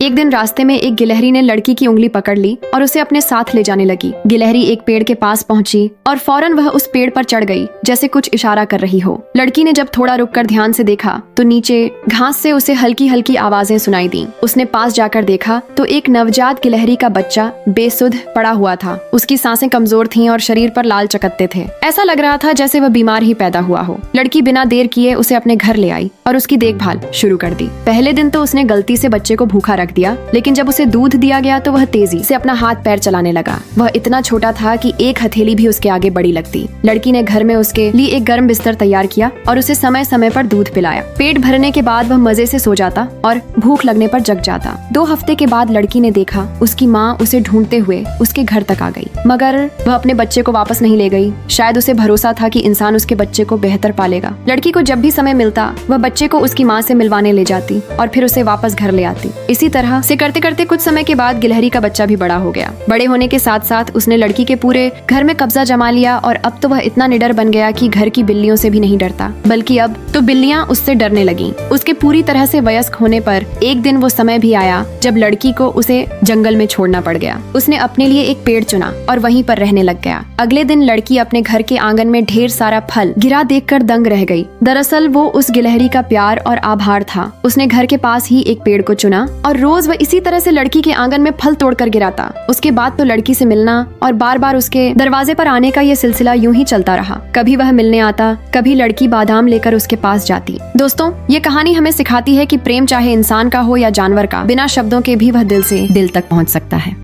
एक दिन रास्ते में एक गिलहरी ने लड़की की उंगली पकड़ ली और उसे अपने साथ ले जाने लगी। गिलहरी एक पेड़ के पास पहुंची और फौरन वह उस पेड़ पर चढ़ गई जैसे कुछ इशारा कर रही हो। लड़की ने जब थोड़ा रुककर ध्यान से देखा तो नीचे घास से उसे हल्की हल्की आवाजें सुनाई दी। उसने पास जाकर देखा तो एक नवजात गिलहरी का बच्चा बेसुध पड़ा हुआ था। उसकी सांसें कमजोर थीं और शरीर पर लाल चकत्ते थे। ऐसा लग रहा था जैसे वह बीमार ही पैदा हुआ हो। लड़की बिना देर किए उसे अपने घर ले आई और उसकी देखभाल शुरू कर दी। पहले दिन तो उसने गलती से बच्चे को भूखा रख दिया, लेकिन जब उसे दूध दिया गया तो वह तेजी से अपना हाथ पैर चलाने लगा। वह इतना छोटा था कि एक हथेली भी उसके आगे बड़ी लगती। लड़की ने घर में उसके लिए एक गर्म बिस्तर तैयार किया और उसे समय समय पर दूध पिलाया। पेट भरने के बाद वह मजे से सो जाता और भूख लगने पर जग जाता। 2 हफ्ते के बाद लड़की ने देखा उसकी माँ उसे ढूंढते हुए उसके घर तक आ गई, मगर वह अपने बच्चे को वापस नहीं ले गई। शायद उसे भरोसा था कि इंसान उसके बच्चे को बेहतर पालेगा। लड़की को जब भी समय मिलता वह बच्चे को उसकी माँ से मिलवाने ले जाती और फिर उसे वापस घर ले आती। इसी तरह से करते करते कुछ समय के बाद गिलहरी का बच्चा भी बड़ा हो गया। बड़े होने के साथ साथ उसने लड़की के पूरे घर में कब्जा जमा लिया और अब तो वह इतना निडर बन गया कि घर की बिल्लियों से भी नहीं डरता, बल्कि अब तो बिल्लियां उससे डरने लगीं। उसके पूरी तरह से वयस्क होने पर एक दिन वो समय भी आया जब लड़की को उसे जंगल में छोड़ना पड़ गया। उसने अपने लिए एक पेड़ चुना और वहीं पर रहने लग गया। अगले दिन लड़की अपने घर के आंगन में ढेर सारा फल गिरा देखकर दंग रह गई। दरअसल वो उस गिलहरी का प्यार और आभार था। उसने घर के पास ही एक पेड़ को चुना और रोज वह इसी तरह से लड़की के आंगन में फल तोड़कर गिराता। उसके बाद तो लड़की से मिलना और बार बार उसके दरवाजे पर आने का ये सिलसिला यूं ही चलता रहा। कभी वह मिलने आता, कभी लड़की बादाम लेकर उसके पास जाती। दोस्तों, ये कहानी हमें सिखाती है कि प्रेम चाहे इंसान का हो या जानवर का, बिना शब्दों के भी वह दिल से दिल तक पहुंच सकता है।